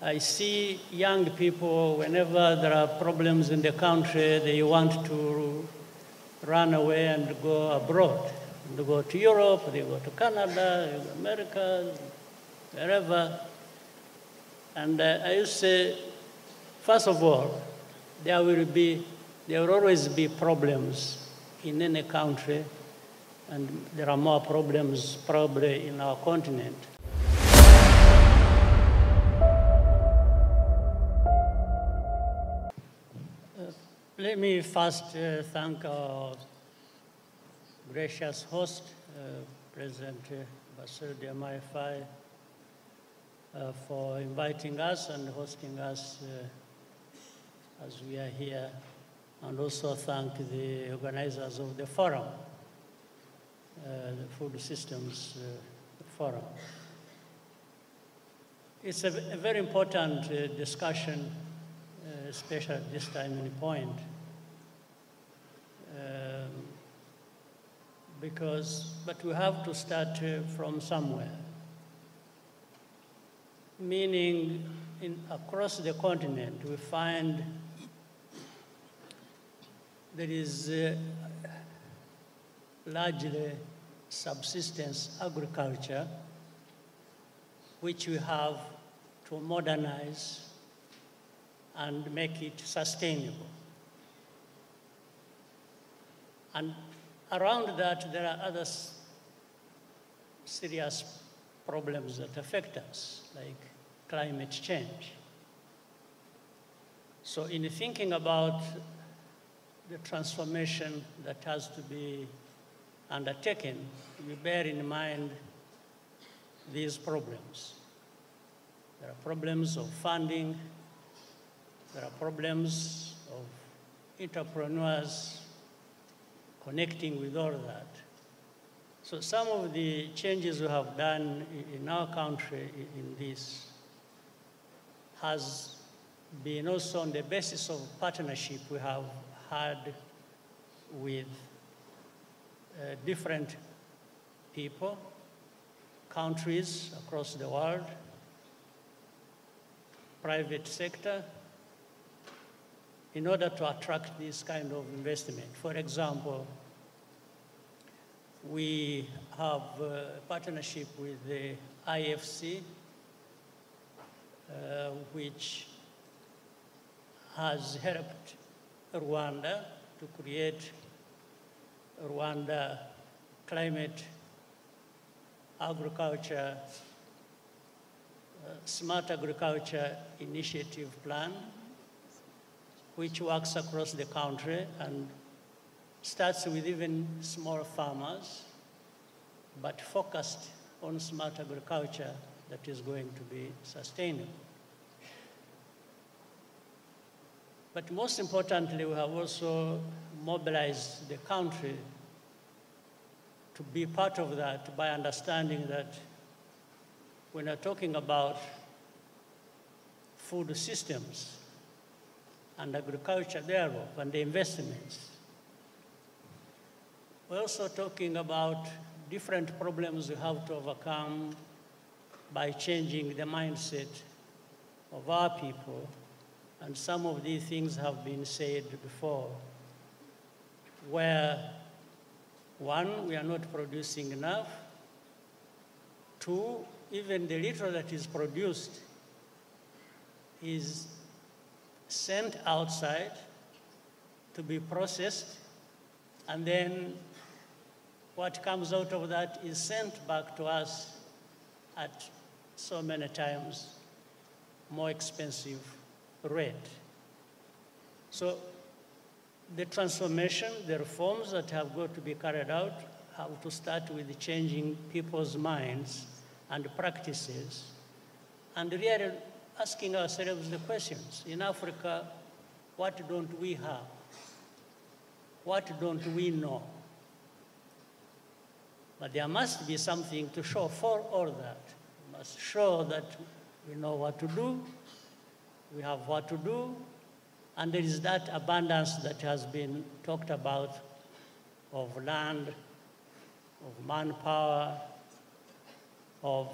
I see young people, whenever there are problems in the country, they want to run away and go abroad. They go to Europe, they go to Canada, they go to America, wherever. And I used to say, first of all, there will always be problems in any country, and there are more problems probably in our continent. Let me first thank our gracious host, President Bassirou Diomaye Faye, for inviting us and hosting us as we are here, and also thank the organizers of the forum, the Food Systems Forum. It's a very important discussion, especially at this time and point, but we have to start from somewhere. Meaning, across the continent, we find there is largely subsistence agriculture, which we have to modernize and make it sustainable. And around that, there are other serious problems that affect us, like climate change. So in thinking about the transformation that has to be undertaken, we bear in mind these problems. There are problems of funding, there are problems of entrepreneurs connecting with all that. So some of the changes we have done in our country in this has been also on the basis of partnership we have had with different people, countries across the world, private sector, in order to attract this kind of investment. For example, we have a partnership with the IFC, which has helped Rwanda to create Rwanda Climate Agriculture, Smart Agriculture Initiative Plan, which works across the country and starts with even small farmers, but focused on smart agriculture that is going to be sustainable. But most importantly, we have also mobilized the country to be part of that by understanding that when we're talking about food systems and agriculture thereof and the investments, we're also talking about different problems we have to overcome by changing the mindset of our people. And some of these things have been said before, where one, we are not producing enough. Two, even the little that is produced is sent outside to be processed, and then what comes out of that is sent back to us at so many times more expensive rate. So the transformation, the reforms that have got to be carried out have to start with changing people's minds and practices, and really asking ourselves the questions. In Africa, what don't we have? What don't we know? But there must be something to show for all that. We must show that we know what to do, we have what to do, and there is that abundance that has been talked about of land, of manpower, of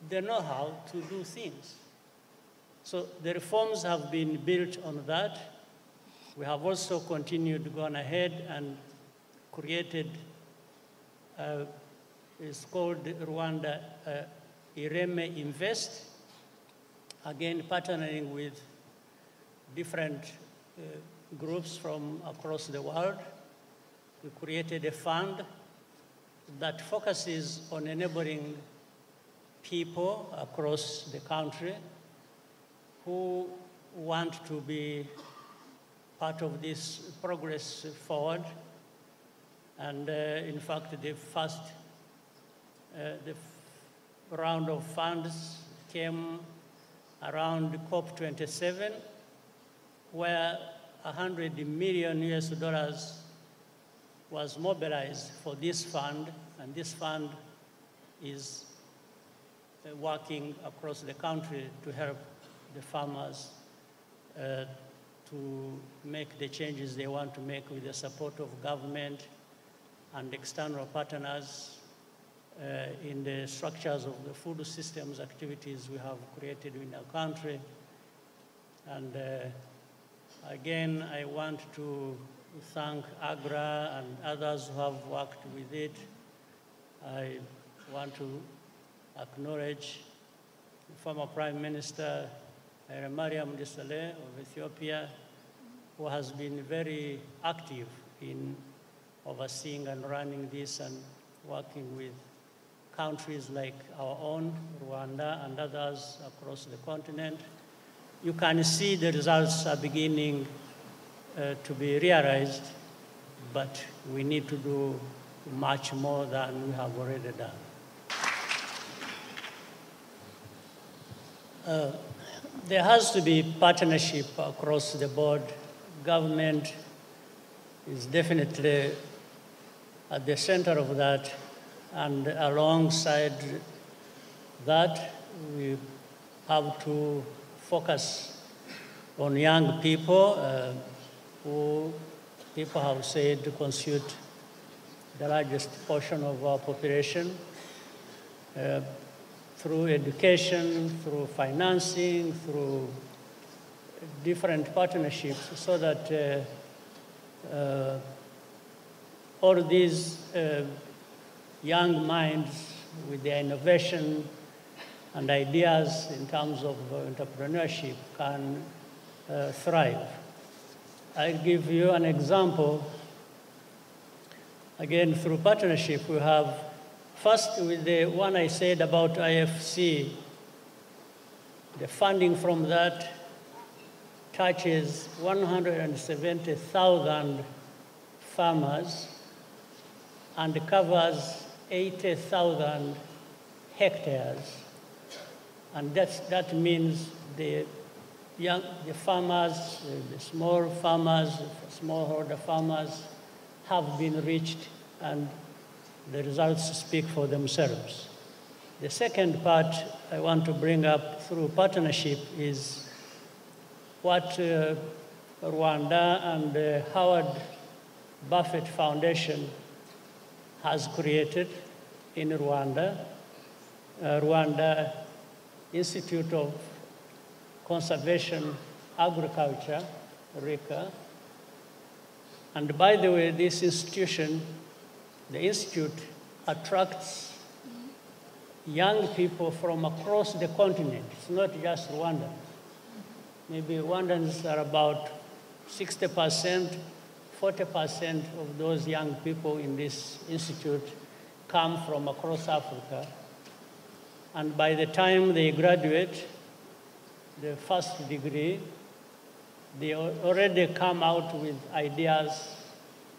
the know-how to do things. So the reforms have been built on that. We have also continued, gone ahead and created, it's called Rwanda Ireme Invest, again partnering with different groups from across the world. We created a fund that focuses on enabling people across the country who want to be part of this progress forward. And in fact, the first round of funds came around COP27, where $100 million US was mobilized for this fund, and this fund is working across the country to help the farmers to make the changes they want to make with the support of government and external partners in the structures of the food systems activities we have created in our country. And again, I want to thank AGRA and others who have worked with it. I want to acknowledge the former Prime Minister Mariam Desalegn of Ethiopia, who has been very active in overseeing and running this and working with countries like our own, Rwanda, and others across the continent. You can see the results are beginning to be realized, but we need to do much more than we have already done. There has to be partnership across the board. Government is definitely at the center of that, and alongside that, we have to focus on young people who people have said constitute the largest portion of our population, through education, through financing, through different partnerships, so that all these young minds with their innovation and ideas in terms of entrepreneurship can thrive. I'll give you an example. Again, through partnership, we have, first with the one I said about IFC, the funding from that touches 170,000 farmers and covers 80,000 hectares. And that means the farmers, the small farmers, smallholder farmers have been reached, and the results speak for themselves. The second part I want to bring up through partnership is what Rwanda and the Howard Buffett Foundation has created in Rwanda, Rwanda Institute of Conservation Agriculture, RICA. And by the way, this institution, the institute, attracts young people from across the continent. It's not just Rwandans. Maybe Rwandans are about 60%, 40% of those young people in this institute come from across Africa. And by the time they graduate the first degree, they already come out with ideas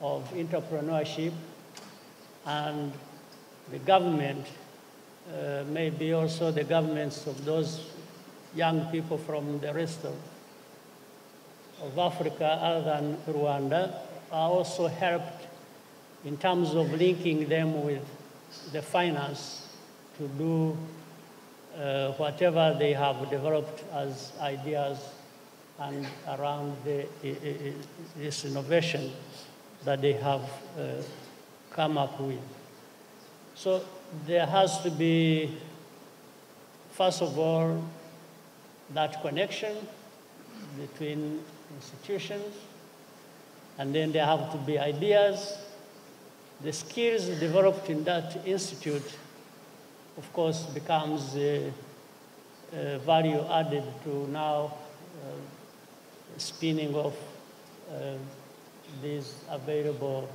of entrepreneurship, and the government, maybe also the governments of those young people from the rest of Africa other than Rwanda, are also helped in terms of linking them with the finance to do whatever they have developed as ideas and around this innovation that they have come up with. So there has to be First of all, that connection between institutions, and then there have to be ideas. The skills developed in that institute, of course, becomes value added to now spinning off these available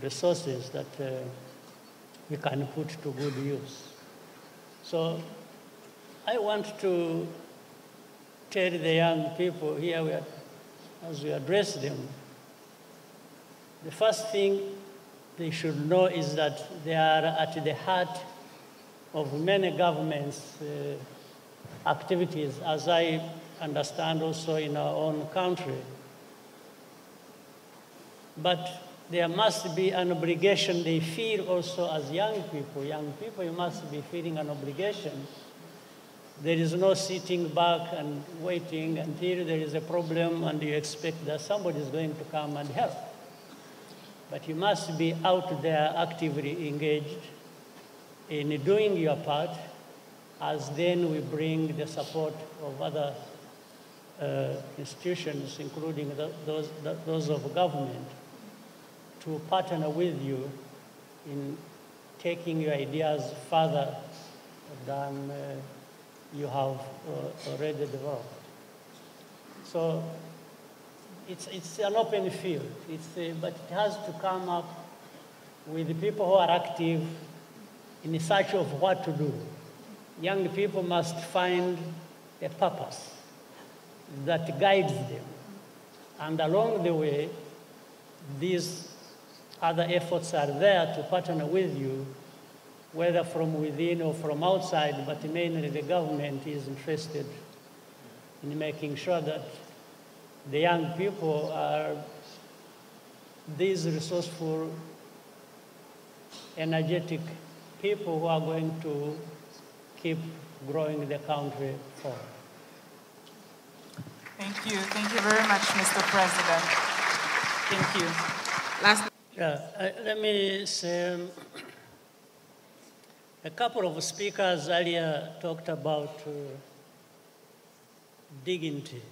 resources that we can put to good use. So I want to tell the young people here, as we address them, the first thing they should know is that they are at the heart of many governments' activities, as I understand also in our own country. But there must be an obligation they feel also as young people. Young people, you must be feeling an obligation. There is no sitting back and waiting until there is a problem and you expect that somebody is going to come and help. But you must be out there actively engaged in doing your part, as then we bring the support of other institutions, including those of government, to partner with you in taking your ideas further than you have already developed. So it's an open field, but it has to come up with the people who are active in search of what to do. Young people must find a purpose that guides them. And along the way, these other efforts are there to partner with you, whether from within or from outside, but mainly the government is interested in making sure that the young people are these resourceful, energetic people who are going to keep growing the country forward. Thank you. Thank you very much, Mr. President. Thank you. Let me say, a couple of speakers earlier talked about dignity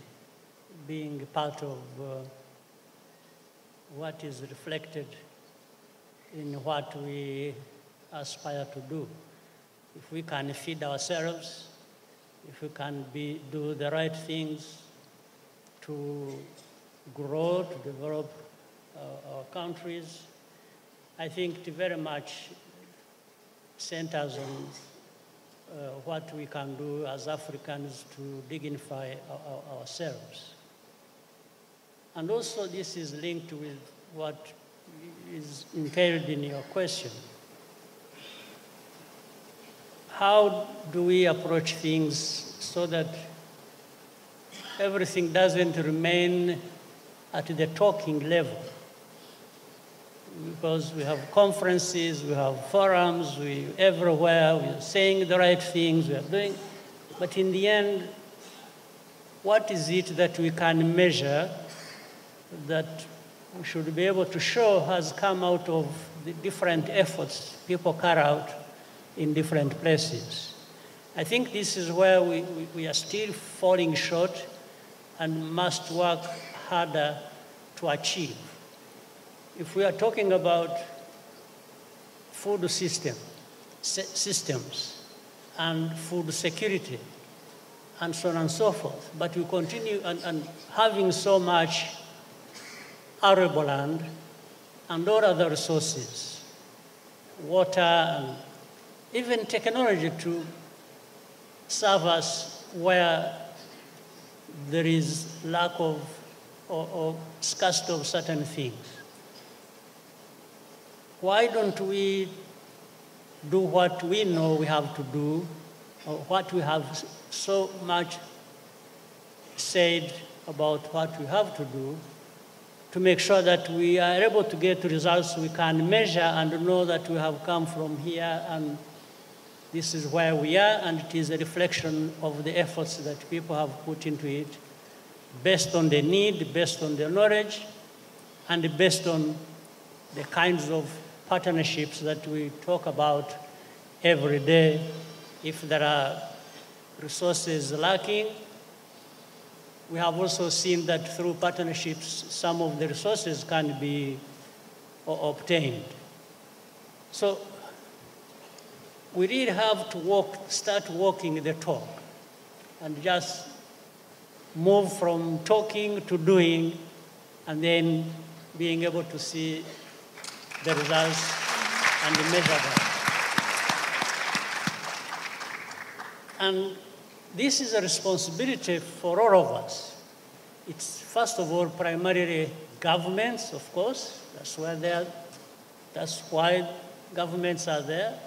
being part of what is reflected in what we aspire to do. If we can feed ourselves, if we can do the right things to grow, to develop our countries, I think it very much centers on what we can do as Africans to dignify ourselves. And also this is linked with what is entailed in your question. How do we approach things so that everything doesn't remain at the talking level? Because we have conferences, we have forums, everywhere, we are saying the right things, we are doing, but in the end, what is it that we can measure that we should be able to show has come out of the different efforts people carry out in different places? I think this is where we are still falling short and must work harder to achieve. If we are talking about food systems and food security and so on and so forth, but we continue and having so much arable land and all other resources, water and even technology to serve us where there is lack of or scarcity of certain things. Why don't we do what we know we have to do, or what we have so much said about what we have to do, to make sure that we are able to get results we can measure and know that we have come from here and this is where we are, and it is a reflection of the efforts that people have put into it, based on the need, based on the knowledge, and based on the kinds of partnerships that we talk about every day. If there are resources lacking. We have also seen that through partnerships, some of the resources can be obtained. So we really have to start walking the talk and just move from talking to doing, and then being able to see the results and measure them. And this is a responsibility for all of us. It's, first of all, primarily governments, of course. That's why governments are there.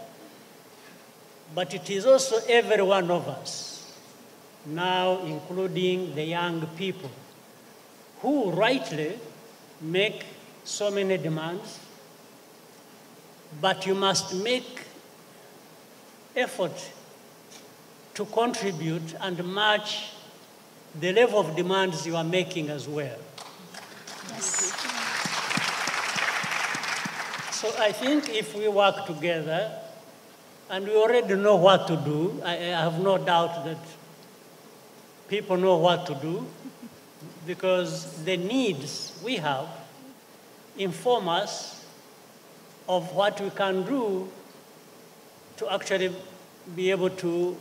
But it is also every one of us, now including the young people, who rightly make so many demands, but you must make effort to contribute and match the level of demands you are making as well. Yes. So I think if we work together, and we already know what to do, I have no doubt that people know what to do, because the needs we have inform us of what we can do to actually be able to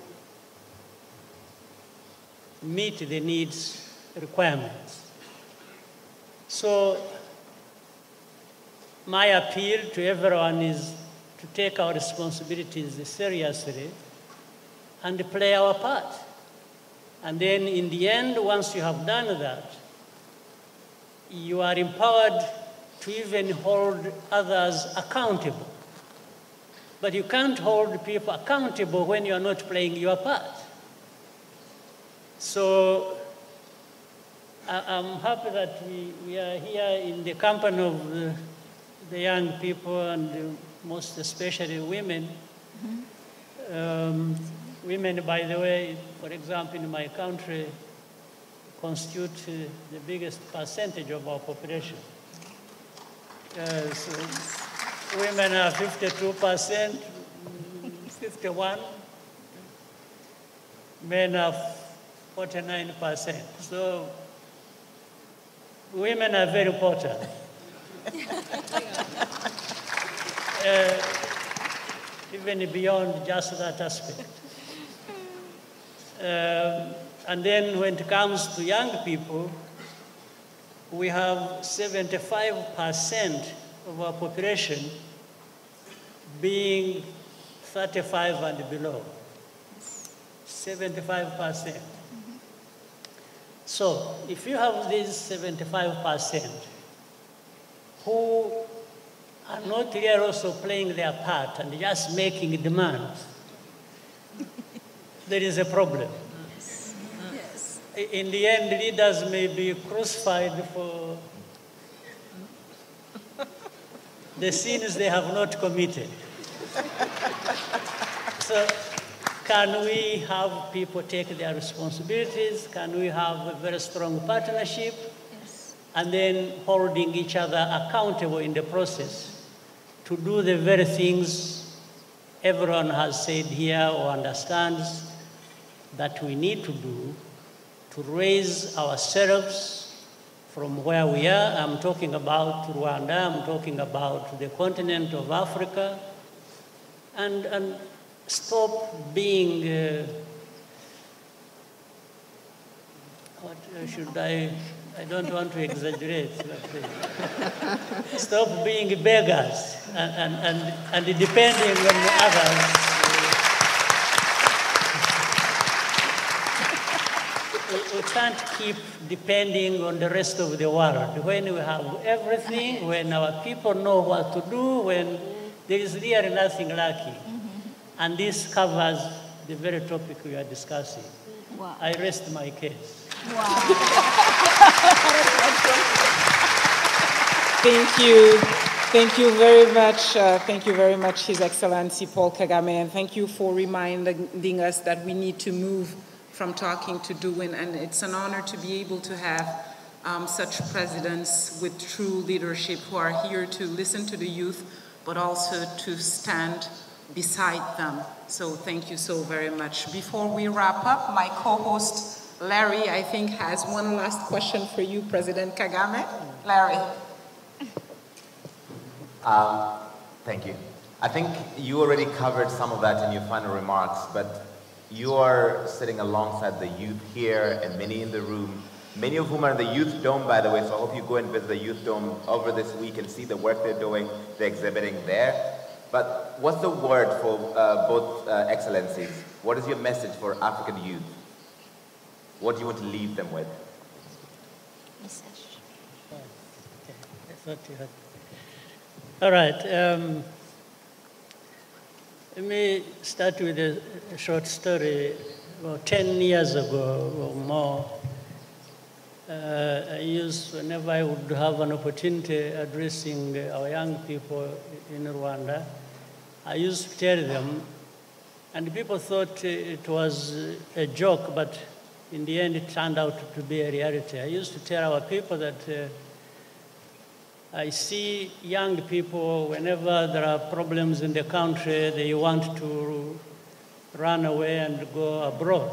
meet the needs requirements. So my appeal to everyone is to take our responsibilities seriously and play our part. And then in the end, once you have done that, you are empowered to even hold others accountable. But you can't hold people accountable when you are not playing your part. So I'm happy that we are here in the company of the young people, and most especially women. Women, by the way, for example, in my country, constitute the biggest percentage of our population. So women are 52%, 51%. Men are 49%. So women are very important. Even beyond just that aspect. And then when it comes to young people, we have 75% of our population being 35 and below. 75%. So if you have these 75% who are not really also playing their part and just making demands, there is a problem. Yes. In the end, leaders may be crucified for the sins they have not committed. So can we have people take their responsibilities? Can we have a very strong partnership? Yes. And then holding each other accountable in the process to do the very things everyone has said here or understands that we need to do to raise ourselves from where we are. I'm talking about Rwanda, I'm talking about the continent of Africa, and stop being, I don't want to exaggerate, but stop being beggars and depending on others. We can't keep depending on the rest of the world. When we have everything, when our people know what to do, when there is really nothing lacking. And this covers the very topic we are discussing. Wow. I rest my case. Wow. Thank you. Thank you very much. Thank you very much, His Excellency Paul Kagame, and thank you for reminding us that we need to move from talking to doing, and it's an honor to be able to have such presidents with true leadership who are here to listen to the youth, but also to stand beside them. So thank you so very much. Before we wrap up, my co-host Larry, I think, has one last question for you, President Kagame. Larry. Thank you. I think you already covered some of that in your final remarks, but you are sitting alongside the youth here and many in the room, many of whom are in the Youth Dome, by the way, so I hope you go and visit the Youth Dome over this week and see the work they're doing, they're exhibiting there. But what's the word for both excellencies? What is your message for African youth? What do you want to leave them with? Message. Oh, okay. I thought you had... All right. Let me start with a short story. About 10 years ago or more, whenever I would have an opportunity addressing our young people in Rwanda, I used to tell them, and people thought it was a joke, but in the end it turned out to be a reality. I used to tell our people that I see young people, whenever there are problems in the country, they want to run away and go abroad.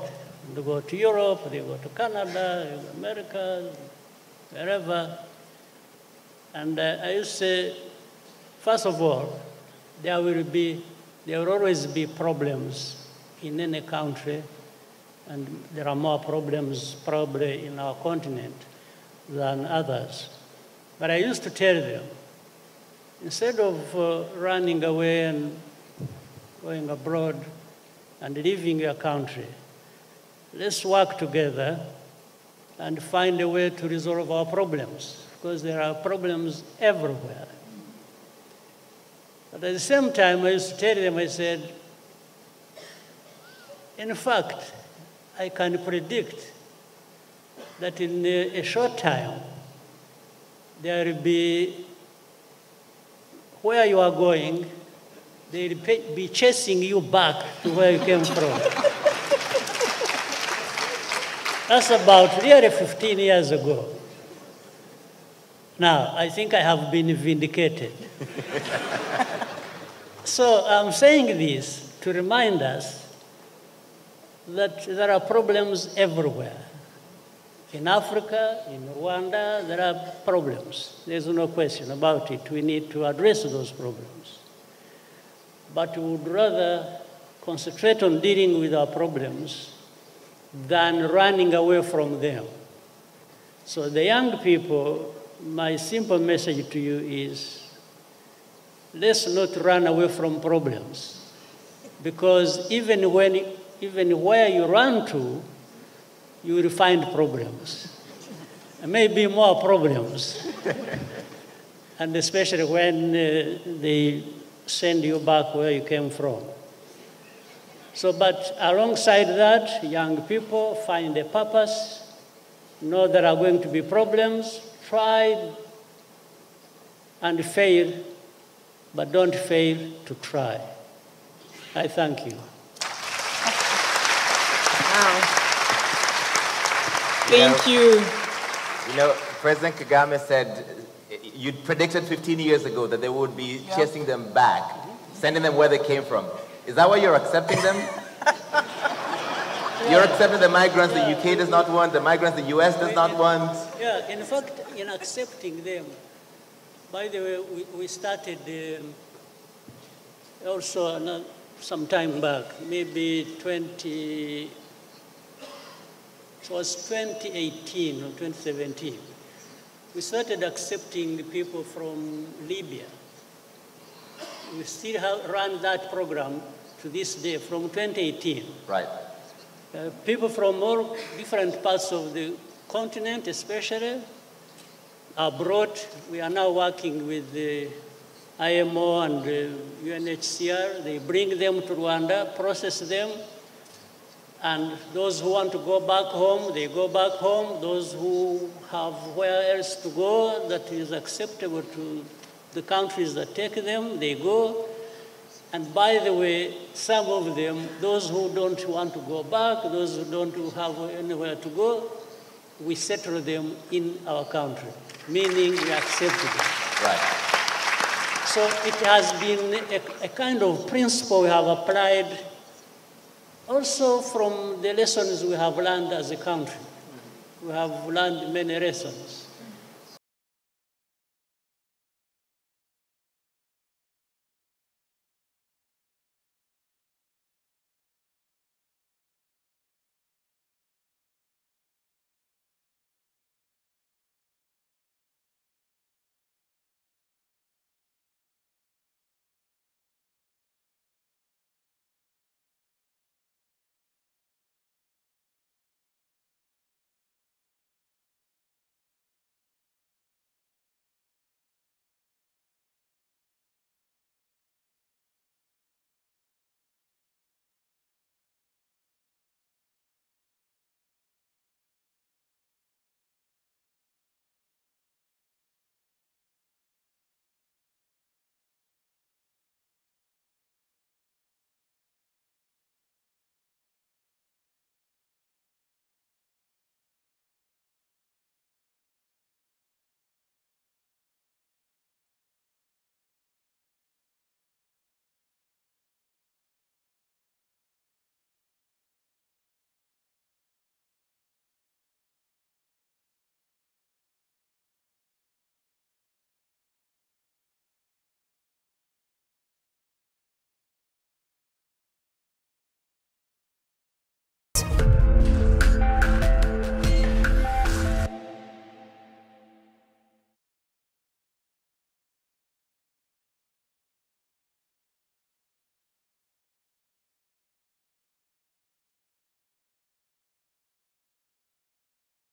They go to Europe, they go to Canada, they go to America, wherever. And I used to say, first of all, there will always be problems in any country, and there are more problems probably in our continent than others. But I used to tell them, instead of running away and going abroad and leaving your country, let's work together and find a way to resolve our problems, because there are problems everywhere. But at the same time, I used to tell them, I said, in fact, I can predict that in a short time, there will be, where you are going, they will be chasing you back to where you came from. That's about really 15 years ago. Now, I think I have been vindicated. So I'm saying this to remind us that there are problems everywhere. In Africa, in Rwanda, there are problems. There's no question about it. We need to address those problems. But we would rather concentrate on dealing with our problems than running away from them. So the young people, my simple message to you is, let's not run away from problems. Because even where you run to, you will find problems. There may be more problems. And especially when they send you back where you came from. So, but alongside that, young people find a purpose, know there are going to be problems, try and fail, but don't fail to try. I thank you. Wow. Thank you. You know, President Kagame said, you predicted 15 years ago that they would be chasing them back, sending them where they came from. Is that why you're accepting them? You're accepting the migrants the UK does not want, the migrants the US does not want? Yeah, in fact, in accepting them, by the way, we started also some time back, maybe it was 2018 or 2017. We started accepting people from Libya. We still run that program to this day from 2018. Right. People from all different parts of the continent, especially abroad. We are now working with the IMO and the UNHCR. They bring them to Rwanda, process them, and those who want to go back home, they go back home. Those who have where else to go that is acceptable to the countries that take them, they go. And by the way, some of them, those who don't want to go back, those who don't have anywhere to go, we settle them in our country, meaning we accept them. Right. So it has been a kind of principle we have applied also from the lessons we have learned as a country. We have learned many lessons.